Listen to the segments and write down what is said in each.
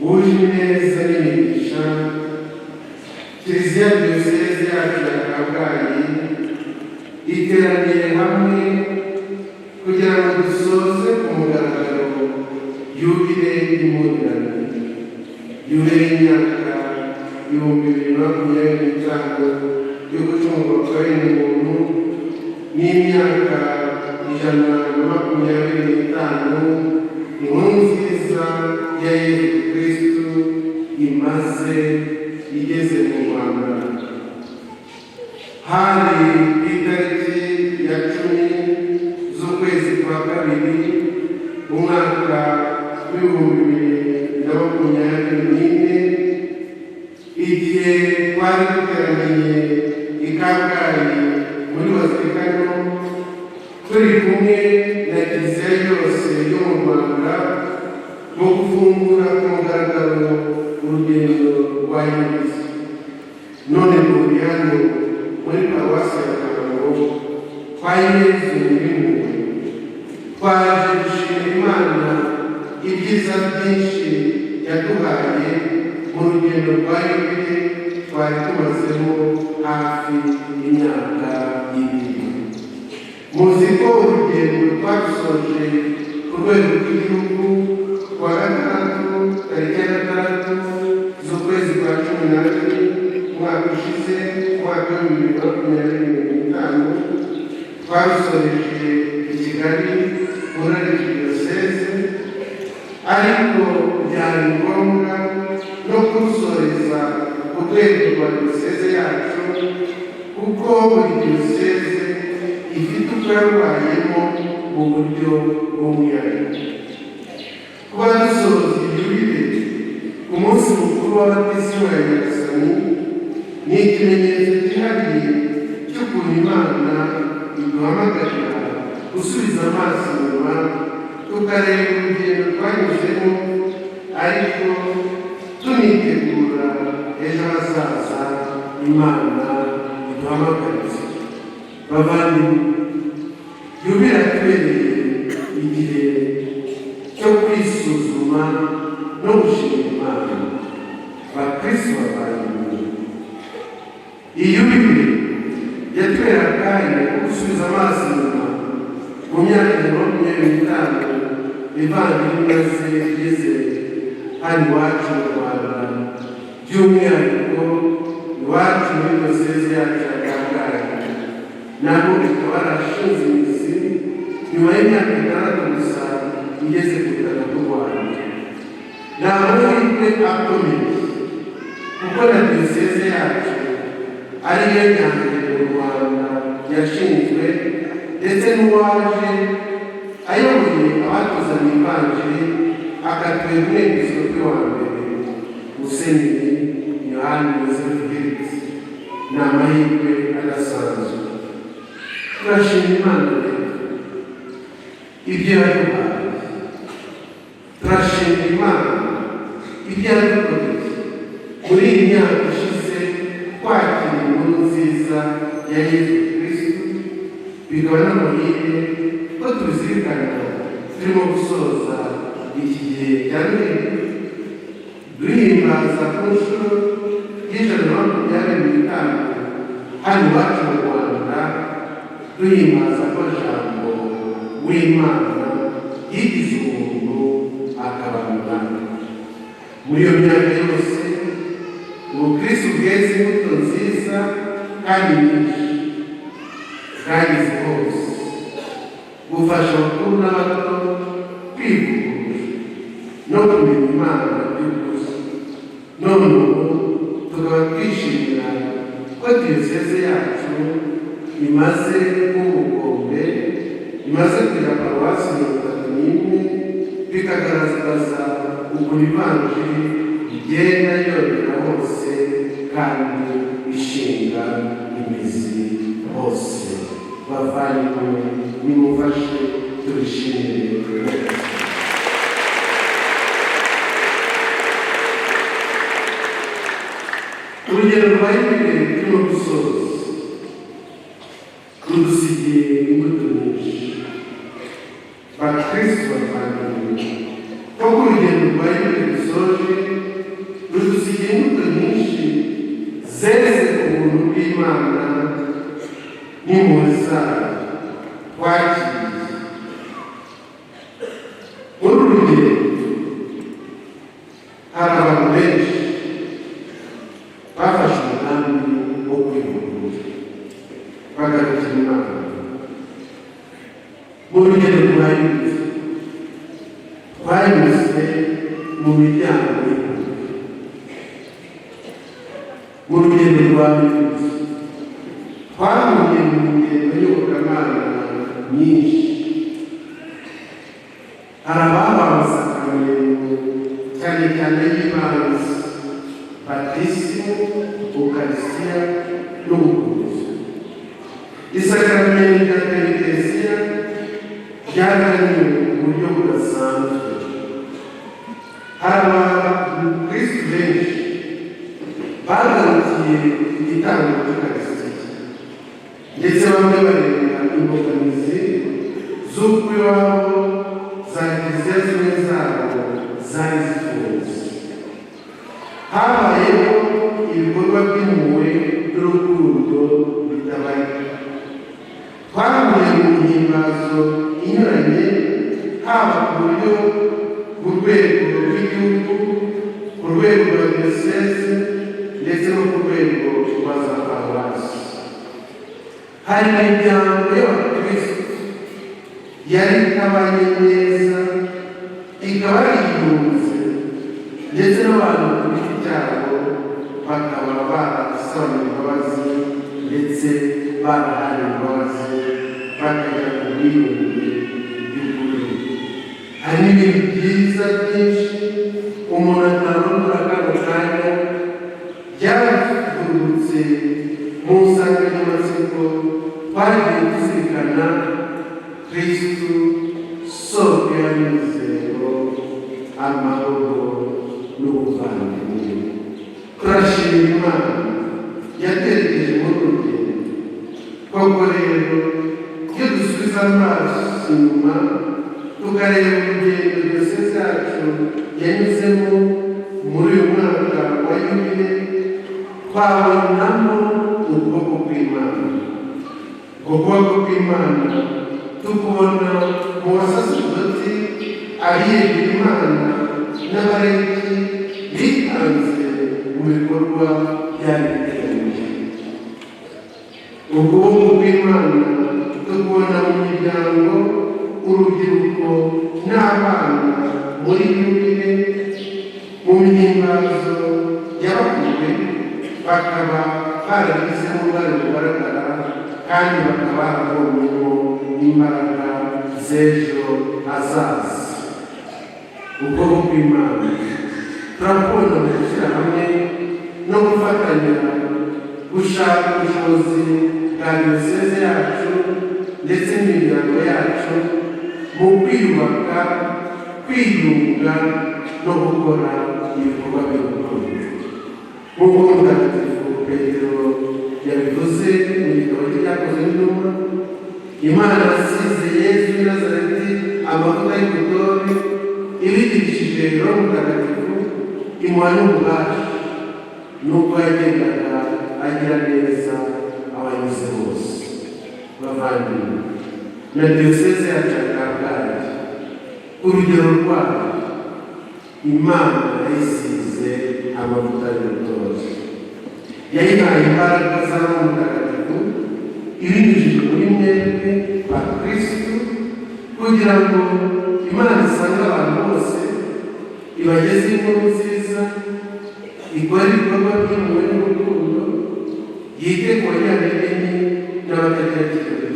wuje neza n'imigisha Kiliziya Diyoseze yacu ya Kabgayi iteraniye hamwe kugira ngo dusoze ku mugaragaro yubile y'impurirane y'imyaka 2025 yo gucungurwa kwa bene muntu n'imyaka 125 inkuru nziza ya Yesu Kristu imaze igeze mu Rwanda. Hari itariki ya 10 z'ukwezi kwa kabiri umwaka w'2024 igihe twari duteraniye i Kabgayi muri Vatikano turi kumwe na Kiliziya yose yo mu Rwanda mu gufungura ku mugaragaro urugendo rwa Yesu. None turi hano muri Paruwasi ya Kamonyi kwa Yesu n'impuhwe, twaje gushima Imana ibyiza byinshi yaduhaye mu rugendo rwa Yubile twari tumazemo hafi y'imyaka 2. Muzi ko urugendo twarusoje ku rwego rw'igihugu kuwa gatandatu tariki ya 6 z'ukwezi kwa 12 umwaka ushize, umwaka w'2025, twarusoreje i Kigali muri Arikidiyoseze, ariko byari ngombwa no kurusoreza ku rwego rwa diyoseze yacu kuko buri diyoseze ifite uko yarwayemo mu buryo bw'umwihariko. Kuba dusoza Yubile ku munsi mukuru w'abatisimu ya Nyagasani ni ikimenyetso cyihariye cy'ukuntu Imana iduhamagarira gusubiza amaso inyuma tukareba urugendo twanyuzemo, ariko tunitegura ejo hazaza Imana iduhamagariza. Bavandimwe, Yubile atubereye igihe cyo kwisuzuma no gushima Imana. Bakristo bavandimwe, iyi Yubile yatubera akanya ko gusubiza amaso inyuma mu myaka 25 ivanjiri maze igeze hano iwacu mu Rwanda, by'umwihariko iwacu muri diyoseze yacu ya Kabgayi, nabo ikaba yarashinze imizi nyuma y'imyaka 6 gusa igeze ku butaka bw'u Rwanda. Ni amahirwe akomeye kuko na diyoseze yacu ariyo nyambere mu Rwanda yashinzwe, ndetse n'uwaje ayoboye abatuzanye ivanjiri akatubera umwepiskopi wa mbere Musenyeri Yohani Yozefu Giriti. Ni amahirwe adasanzwe. Turashima Imana rero ibyo yaduhaye, turashima Imana ibyo yadukoreye muri iyi myaka ishize twakira inkuru nziza ya Yesu Kristu. Bikaba n'amahirwe ko tuzirikana turimo gusoza iki gihe cya Noheli duhimbaza ku nshuro y'125 hano iwacu mu Rwanda, duhimbaza ko Jambo w'Imana yigize umuntu akaba umwana. Muri iyo myaka yose ubukristo bweze imbuto nziza kandi nyinshi bwageze hose, bufasha abakuru n'abato kwivugurura no kumenya Imana by'ukuri. None ubu tukaba twishimira ko diyoseze yacu imaze kubukombe, imaze kugira paruwasi 31, bikagaragaza ukuntu ivanjiri igenda yongera hose kandi ishinga imizi hose. Bavandimwe, nimufashe turishimire. Urugendo rwa Yubile turimo gusoza rudusigiye imbuto nyinshi. Bakristo bavandimwe, ko urugendo rwa Yubile dusoje n'impuhwe zayo twakiriye. Muri uru rugendo hari abantu benshi bafashe umugambi wo kwihugura bagarukira Imana. Mu rugendo twanyuze mu miryango y'impuhwe. Mu rugendo rwa Yesu twahuye mu ngendo y'Iyobokamana nyinshi. Hari abahawe amasakaramentu cyane cyane y'ibanze: batisimu, ukarisitiya n'ubukuruzi. Isakaramentu rya penitesiya ryaganiwe mu buryo budasanzwe. Hari abakristu benshi bagarukiye igitambo cy'ukarisitiya, ndetse bamwe barenga imbogamizi z'uko iwabo za kiliziya zimwe zabo zari zifunze. Habayeho ibikorwa by'impuhwe n'urukundo bitabarika. Twahuye mu mihimbazo inyuranye, haba ku buryo ku rwego rw'igihugu, ku rwego rwa diyoseze, ndetse no ku rwego rwa za paruwasi. Hari imiryango y'abakristu yari itabanye neza, ikaba yariyunze, ndetse n'abantu ku giti cyabo bakaba barasabye imbabazi ndetse barahaye imbabazi bakajya ku bwiyunge by'ukuri. Hari n'ibintu byiza byinshi umuntu atarondora kano kanya byavurutse mu nsanganyamatsiko twagiye tuzirikana: Kristu soko y'amizero, amahoro n'ubuvandimwe. Turashima Imana yaterekeje muri uru rugendo. Koko rero iyo dusubiza amaso inyuma tukareba urugendo diyoseze yacu yanyuzemo muri uyu mwaka wa Yubile, twabonamo ukuboko kw'Imana. Ukuboko kw'Imana tukubona mu basaserdoti, abiyegera Imana n'abareki bitanze mu bikorwa byari biteganyijwe. Ukuboko kw'Imana tukubona mu miryango, urubyiruko n'abana muri Yubile, mu mihimbazo y'abakuwe bakaba barabigizemo uruhare rugaragara, kandi bakaba barabonyemo imbaraga z'ejo hazaza. Ukuboko kw'Imana turakubona mu gushyira hamwe no gufatanya gushaka ubushobozi bwa diyoseze yacu ndetse n'imiryango yacu mu kwiyubaka, kwiyunga no gukora ibikorwa by'urukundo. Nk'uko Mutagatifu Petero yabivuze mu gitabo cye cyakozwe n'intumwa, Imana yasize Yesu w'i Nazareti amavuta y'ubutore, ibigirishije Roho Mutagatifu, imuha n'ububasha, n'ubwo yagendaga agira neza abanyuze bose. Bavandimwe, na diyoseze yacu ya Kabgayi, urugero rwayo, Imana yayisize amavuta y'ubutore, yayihaye imbaraga za Roho Mutagatifu ibinyujije muri mwebwe ba Kristu, kugira ngo Imana isange abantu bose, ibageze inkuru nziza, ikora ibikorwa by'impuhwe n'urukundo, yite ku banyantege nke n'abatagira kigero.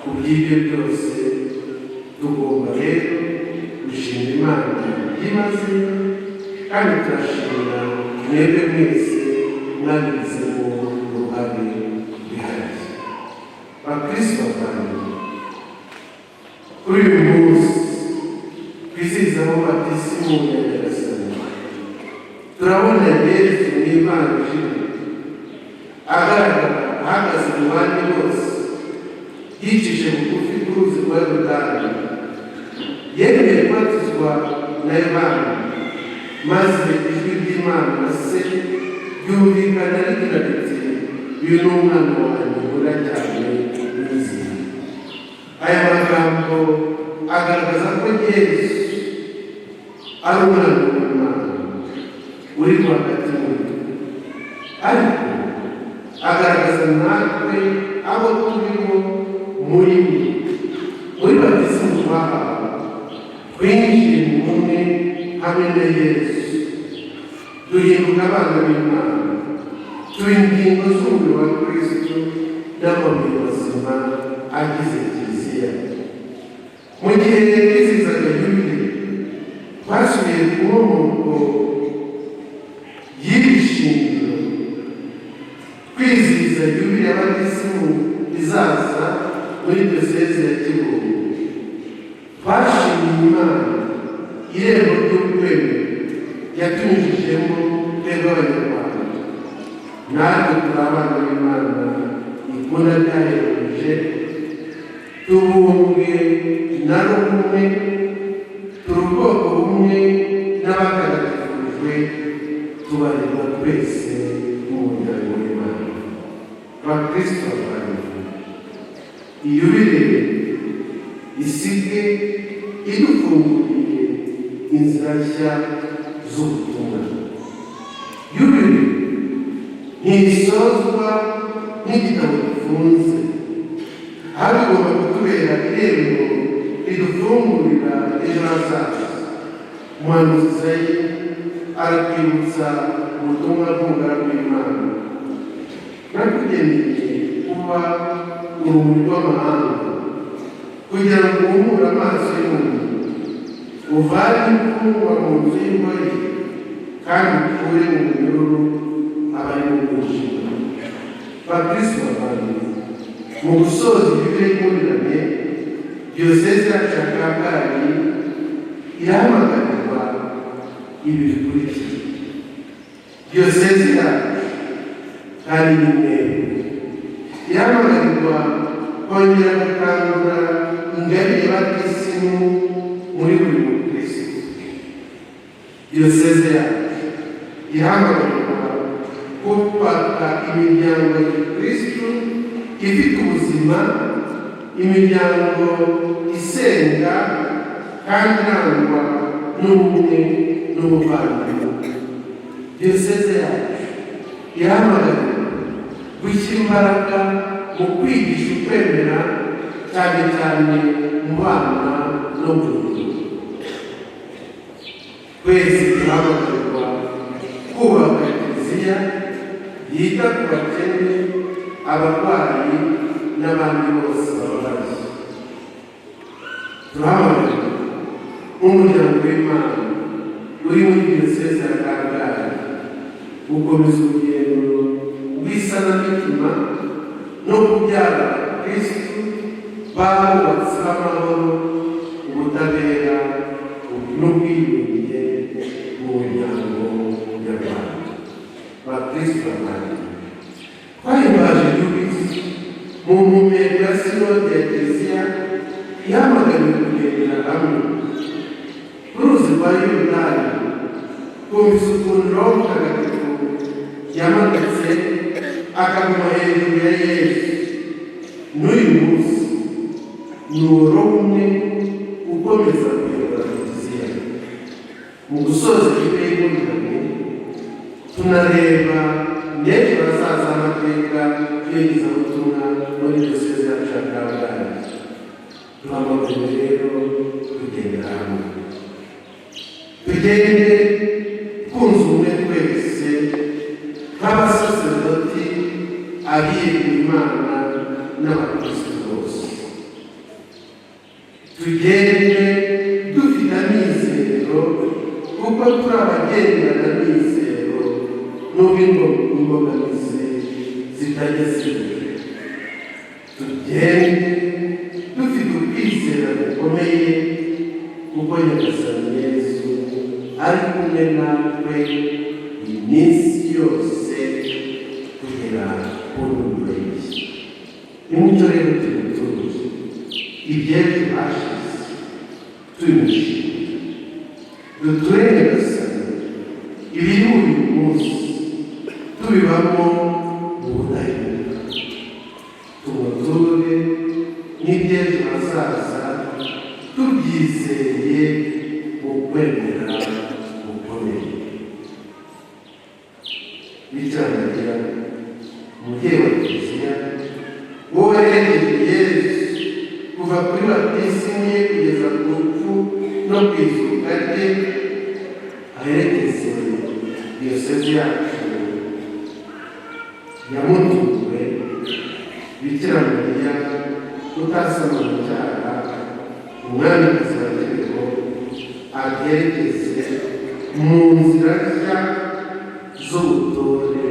Ku bw'ibyo byose tugomba rero gushima Imana byimazeyo, kandi turashimira mwebwe mwese mwabigizemo uruhare rwihariye. Bakristu bavandimwe, kuri uyu munsi twizihizaho batisimu ya Nyagasani, turabona Yesu mu Ivanjili agaragara ahagaze mu bandi bose, yicishije bugufi bw'uruzi rwa Yorodani, yemeye kubatizwa na Yohana, maze ijwi ry'Imana na Se ryumvikana rigira riti: uyu ni umwana wanjye urajyanye n'izina. Aya magambo agaragaza ko Yesu ari umwana w'Imana uri rwagati muri twe, ariko agaragaza natwe abo turimo muri batisimu twahawe, twinjiye mu bumwe hamwe na Yesu, duhinduka abana b'Imana, tuba ingingo z'umubiri wa Kristo n'amabiri mazima agize Kiliziya. Mu gihe twizihizaga Yubile, twasubiye ku nkomoko y'iri shingiro, kwizihiza Yubile y'abatisimu izaza muri diyoseze ya Kibungo. Twashimiye Imana irembo ry'ukwemera yatunyujijemo twebwe Abanyarwanda, natwe turi abana b'Imana ikunda ryahereje, tubumbwe na rumwe, turi ubwoko bumwe n'abatagatifujwe, tubarirwa twese mu muryango w'Imana. Bakristo bavandimwe, Yubile isige idufunguriye inzira nshya z'ubutumwa. Yubile ntisozwa nk'igitabo gifunze, ahubwo igomba kutubera irembo ridufungurira ejo hazaza. Umuhanuzi Izayi aratwibutsa ubutumwa bw'umugaragu w'Imana: nakugeneye kuba urumuri rw'amahanga, kugira ngo uhumure amaso y'umuntu, uvane imfungwa mu nzu y'imbohe, kandi ukure mu munyururu abari mu mwijima. Bakristo bavandimwe, mu gusoza Yubile y'impurirane, diyoseze yacu ya Kabgayi irahamagarwa ibi bikurikira. Diyoseze yacu kandi n'intego irahamagarwa kongera gukangura ingabire y'abatisimu muri buri mukristo. Diyoseze yacu irahamagarwa kubaka imiryango ya Kristo ifite ubuzima, imiryango isenga kandi irangwa n'ubumwe n'ubuvandimwe. Diyoseze yacu irahamagarwa gushyira imbaraga mu kwigisha ukwemera, cyane cyane mu bana no mu rubyiruko. Twese turahamagarwa kubaka Kiliziya yita ku bakene, abarwayi n'abandi bose bababaye. Turahamagarwa nk'umuryango w'Imana uri muri diyoseze ya Kabgayi gukomeza urugendo rw'isanamitima no kubyara Kristo bahubatse amahoro, ubutabera n'ubwiyunge mu muryango nyarwanda. Bakristo bavandimwe, twahimbaje Yubile mu mpumeko ya sinode ya Kiliziya ihamagariwe kugendera hamwe. Uruzi rwa Yorodani twumvise ukuntu Roho Mutagatifu yamanutse akaguma hejuru ya Yesu. N'uyu munsi ni uwo umwe ukomeza kuyobora Kiliziya. Mu gusoza Yubile y'impurirane, tunareba n'ejo hazaza amateka y'iyogezabutumwa muri diyoseze yacu ya Kabgayi. Duhamagariwe rero kugendera hamwe, tugende twunze ubumwe twese nk'abasaserdoti, abiyeguriye Imana n'abakristo bose. Tugende dufite amizero, kuko turi abagendana amizero n'ubwo imbogamizi zitajya zibura. Tugende dufite ukwizera gukomeye, kuko Nyagasani Yesu ari kumwe natwe iminsi yose kugera ku ndunduro y'isi. Nimucyo rero tubituje iby'ejo hashize tubishimira, duture Nyagasani ibiri uyu munsi tubibamo mu budahemuka. aherekeje Yesu kuva kuri batisimu ye kugeza ku rupfu no ku izuka rye, aherekeze diyosezi yacu yamutuwe Bikira Mariya utasama mu cyaha, umwamikazi wa Kibeho, aherekeze mu nzira nshya z'ubutore